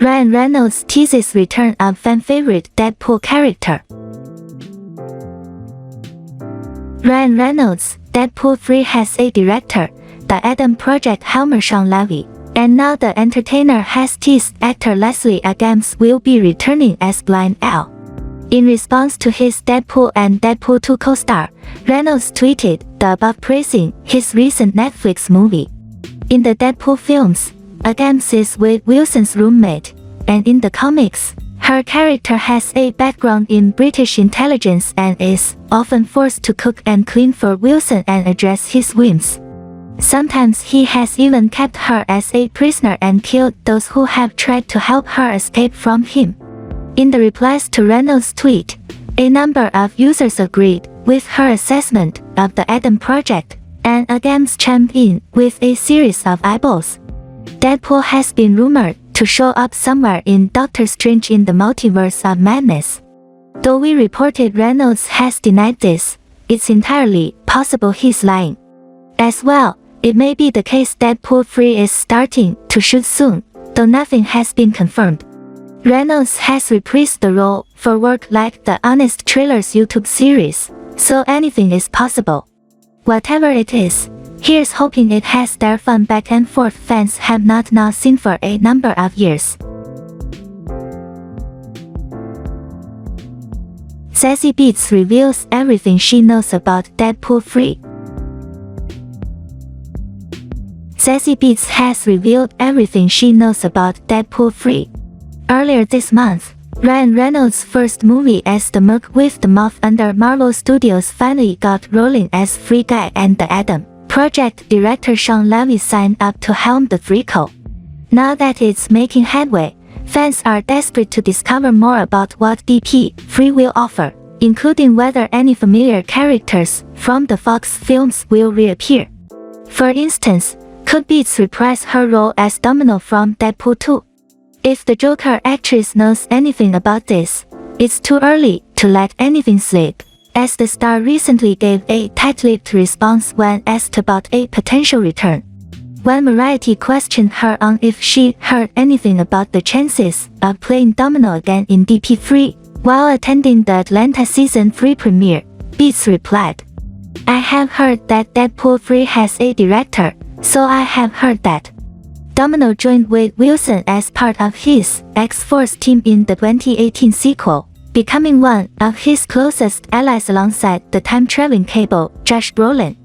Ryan Reynolds teases return of fan-favorite Deadpool character. Ryan Reynolds' Deadpool 3 has a director, the Adam Project helmer Sean Levy, and now the entertainer has teased actor Leslie Adams will be returning as Blind Al. In response to his Deadpool and Deadpool 2 co-star, Reynolds tweeted the above praising his recent Netflix movie. In the Deadpool films, Adams is Wade Wilson's roommate, and in the comics, her character has a background in British intelligence and is often forced to cook and clean for Wilson and address his whims. Sometimes he has even kept her as a prisoner and killed those who have tried to help her escape from him. In the replies to Reynolds' tweet, a number of users agreed with her assessment of the Adam Project, and Adams chimed in with a series of eyeballs. Deadpool has been rumored to show up somewhere in Doctor Strange in the Multiverse of Madness. Though we reported Reynolds has denied this, it's entirely possible he's lying. As well, it may be the case Deadpool 3 is starting to shoot soon, though nothing has been confirmed. Reynolds has reprised the role for work like the Honest Trailers YouTube series, so anything is possible. Whatever it is, here's hoping it has their fun back and forth fans have not now seen for a number of years. Zazie Beetz reveals everything she knows about Deadpool 3. Zazie Beetz has revealed everything she knows about Deadpool 3. Earlier this month, Ryan Reynolds' first movie as the Merc with the Mouth under Marvel Studios finally got rolling as Free Guy, and the Adam Project director Sean Levy signed up to helm the threeco. Now that it's making headway, fans are desperate to discover more about what DP3 will offer, including whether any familiar characters from the Fox films will reappear. For instance, could Beetz reprise her role as Domino from Deadpool 2? If the Joker actress knows anything about this, it's too early to let anything slip, as the star recently gave a tight-lipped response when asked about a potential return. When Variety questioned her on if she heard anything about the chances of playing Domino again in DP3, while attending the Atlanta Season 3 premiere, Beetz replied, "I have heard that Deadpool 3 has a director, so I have heard that Domino joined Wade Wilson as part of his X-Force team in the 2018 sequel, becoming one of his closest allies alongside the time-traveling cable Josh Brolin.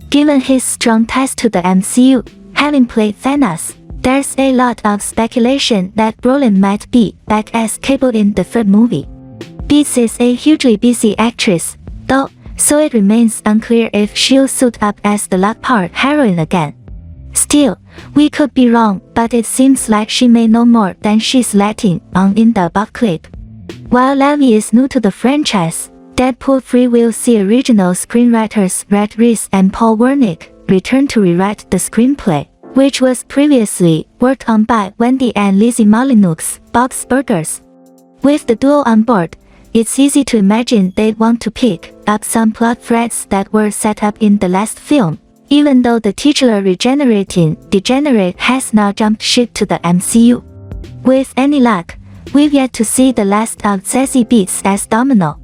Given his strong ties to the MCU, having played Thanos, there's a lot of speculation that Brolin might be back as Cable in the third movie." Beetz is a hugely busy actress, though, so it remains unclear if she'll suit up as the Lockport heroine again. Still, we could be wrong, but it seems like she may know more than she's letting on in the above clip. While Levy is new to the franchise, Deadpool 3 will see original screenwriters Rhett Reese and Paul Wernick return to rewrite the screenplay, which was previously worked on by Wendy and Lizzie Molyneux's Bob's Burgers. With the duo on board, it's easy to imagine they'd want to pick up some plot threads that were set up in the last film, even though the titular regenerating degenerate has now jumped ship to the MCU. With any luck, we've yet to see the last of Zazie Beetz as Domino.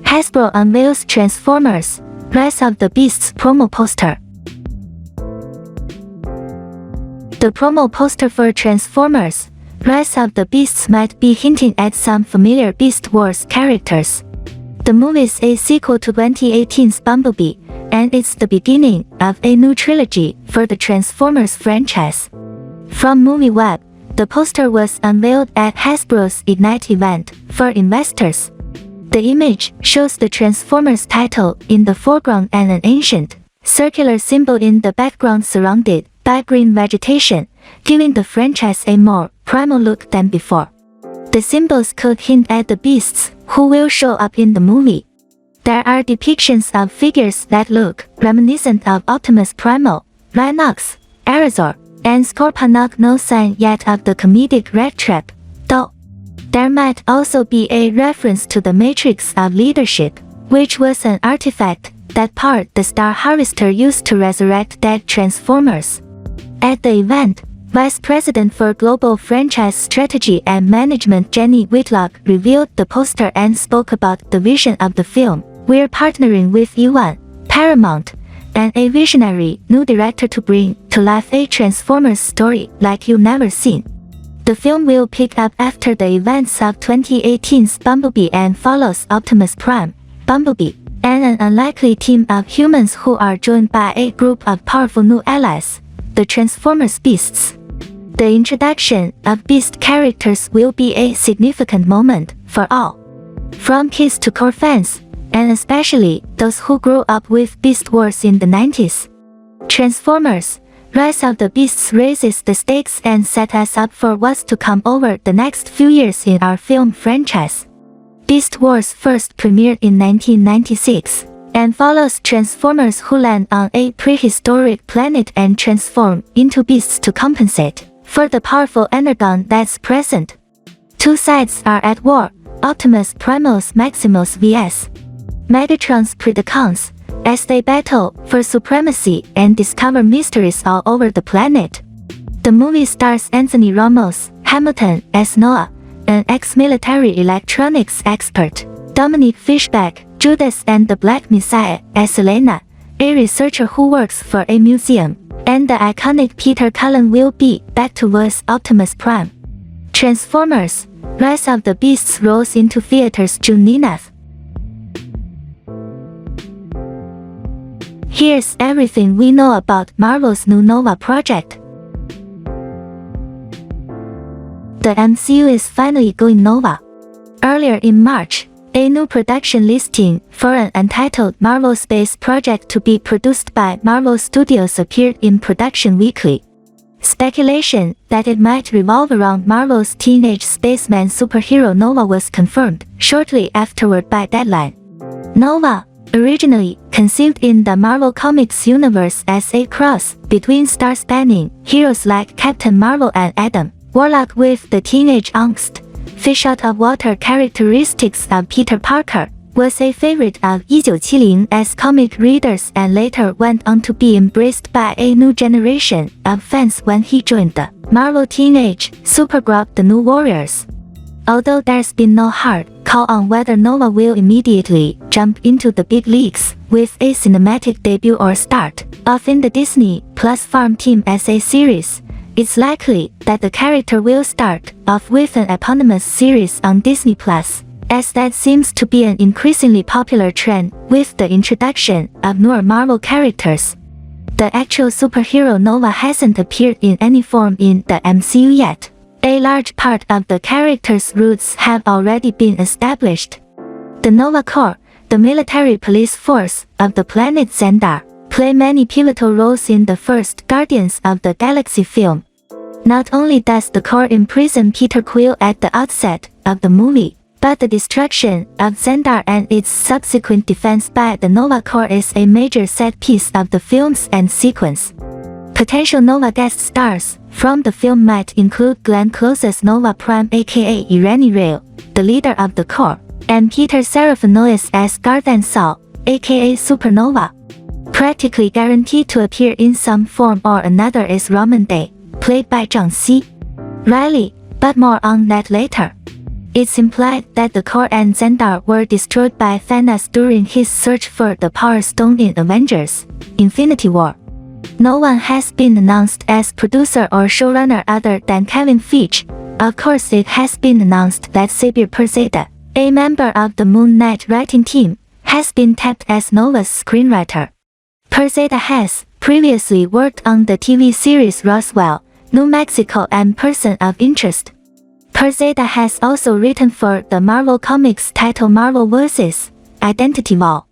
Hasbro unveils Transformers: Rise of the Beasts promo poster. The promo poster for Transformers: Rise of the Beasts might be hinting at some familiar Beast Wars characters. The movie is a sequel to 2018's Bumblebee, and it's the beginning of a new trilogy for the Transformers franchise. From MovieWeb, the poster was unveiled at Hasbro's Ignite event for investors. The image shows the Transformers title in the foreground and an ancient, circular symbol in the background surrounded by green vegetation, giving the franchise a more primal look than before. The symbols could hint at the beasts who will show up in the movie. There are depictions of figures that look reminiscent of Optimus Primal, Rhinox, Arizor, and Scorponok. No sign yet of the comedic Rat Trap, though. There might also be a reference to the Matrix of Leadership, which was an artifact that part the Star Harvester used to resurrect dead Transformers. At the event, Vice President for Global Franchise Strategy and Management Jenny Whitlock revealed the poster and spoke about the vision of the film. "We're partnering with Ewan, Paramount, and a visionary new director to bring to life a Transformers story like you've never seen. The film will pick up after the events of 2018's Bumblebee and follows Optimus Prime, Bumblebee, and an unlikely team of humans who are joined by a group of powerful new allies, the Transformers Beasts. The introduction of Beast characters will be a significant moment for all, from kids to core fans, and especially those who grew up with Beast Wars in the 90s. Transformers: Rise of the Beasts raises the stakes and set us up for what's to come over the next few years in our film franchise. Beast Wars first premiered in 1996, and follows Transformers who land on a prehistoric planet and transform into beasts to compensate for the powerful energon that's present. Two sides are at war, Optimus Primal's Maximals vs. Megatron's Predacons, as they battle for supremacy and discover mysteries all over the planet. The movie stars Anthony Ramos Hamilton as Noah, an ex-military electronics expert, Dominic Fishback Judas and the Black Messiah as Elena, a researcher who works for a museum, and the iconic Peter Cullen will be back to voice Optimus Prime. Transformers: Rise of the Beasts rolls into theaters June 9th. Here's everything we know about Marvel's new Nova project. The MCU is finally going Nova. Earlier in March, a new production listing for an untitled Marvel space project to be produced by Marvel Studios appeared in Production Weekly. Speculation that it might revolve around Marvel's teenage spaceman superhero Nova was confirmed shortly afterward by Deadline. Nova, originally conceived in the Marvel Comics universe as a cross between star-spanning heroes like Captain Marvel and Adam Warlock with the teenage angst, fish-out-of-water characteristics of Peter Parker, was a favorite of 1970s comic readers and later went on to be embraced by a new generation of fans when he joined the Marvel Teenage Super Group The New Warriors. Although there's been no hard call on whether Nova will immediately jump into the big leagues with a cinematic debut or start off in the Disney Plus farm team as a series, it's likely that the character will start off with an eponymous series on Disney Plus, as that seems to be an increasingly popular trend with the introduction of newer Marvel characters. The actual superhero Nova hasn't appeared in any form in the MCU yet. A large part of the character's roots have already been established. The Nova Corps, the military police force of the planet Xandar, play many pivotal roles in the first Guardians of the Galaxy film. Not only does the Corps imprison Peter Quill at the outset of the movie, but the destruction of Xandar and its subsequent defense by the Nova Corps is a major set piece of the film's end sequence. Potential Nova guest stars from the film might include Glenn Close's Nova Prime aka Irene Rail, the leader of the Corps, and Peter Seraphinois as Garth Saul, aka Supernova. Practically guaranteed to appear in some form or another is Roman Day, played by Zhang C. Riley, but more on that later. It's implied that the Corps and Xandar were destroyed by Thanos during his search for the Power Stone in Avengers: Infinity War. No one has been announced as producer or showrunner other than Kevin Feige. Of course, it has been announced that Xavier Perseda, a member of the Moon Knight writing team, has been tapped as Nova's screenwriter. Perseda has previously worked on the TV series Roswell, New Mexico and Person of Interest. Perseda has also written for the Marvel Comics title Marvel vs. Identity Vol.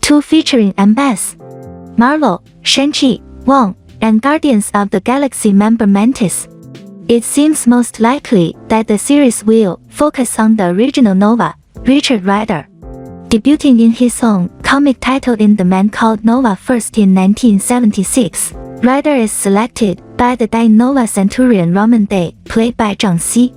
2 featuring MS. Marvel, Shang-Chi, Wong, and Guardians of the Galaxy member Mantis. It seems most likely that the series will focus on the original Nova, Richard Rider. Debuting in his own comic title in The Man Called Nova first in 1976, Rider is selected by the dying Nova Centurion Roman Day, played by Zhang Xi.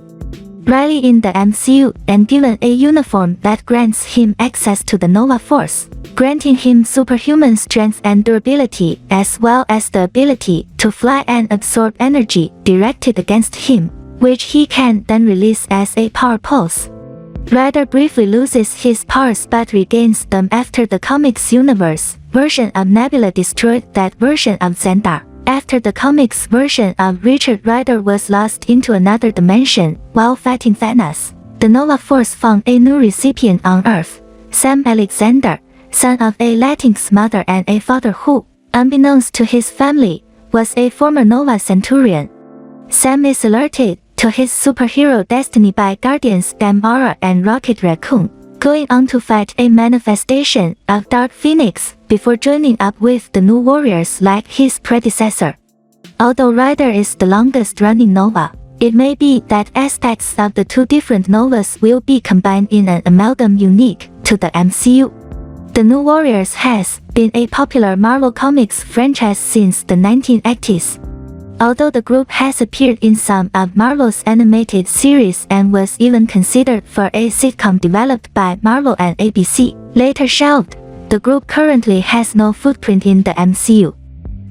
Riley in the MCU and given a uniform that grants him access to the Nova Force, granting him superhuman strength and durability as well as the ability to fly and absorb energy directed against him, which he can then release as a power pulse. Ryder briefly loses his powers but regains them after the comics universe version of Nebula destroyed that version of Xandar. After the comics version of Richard Rider was lost into another dimension while fighting Thanos, the Nova Force found a new recipient on Earth, Sam Alexander, son of a Latinx mother and a father who, unbeknownst to his family, was a former Nova Centurion. Sam is alerted to his superhero destiny by Guardians Gamora and Rocket Raccoon, going on to fight a manifestation of Dark Phoenix before joining up with the New Warriors like his predecessor. Although Rider is the longest-running Nova, it may be that aspects of the two different Novas will be combined in an amalgam unique to the MCU. The New Warriors has been a popular Marvel Comics franchise since the 1980s. Although the group has appeared in some of Marvel's animated series and was even considered for a sitcom developed by Marvel and ABC, later shelved, the group currently has no footprint in the MCU.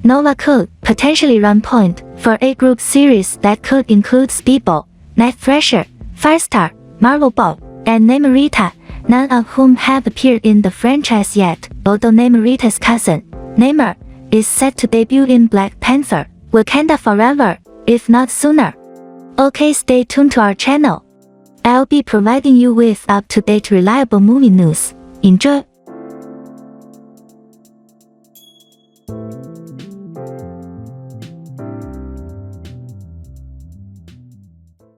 Nova could potentially run point for a group series that could include Speedball, Night Thrasher, Firestar, Marvel Ball, and Namorita, none of whom have appeared in the franchise yet, although Namorita's cousin, Namor, is set to debut in Black Panther: Wakanda Forever, if not sooner. Okay, stay tuned to our channel. I'll be providing you with up-to-date reliable movie news. Enjoy!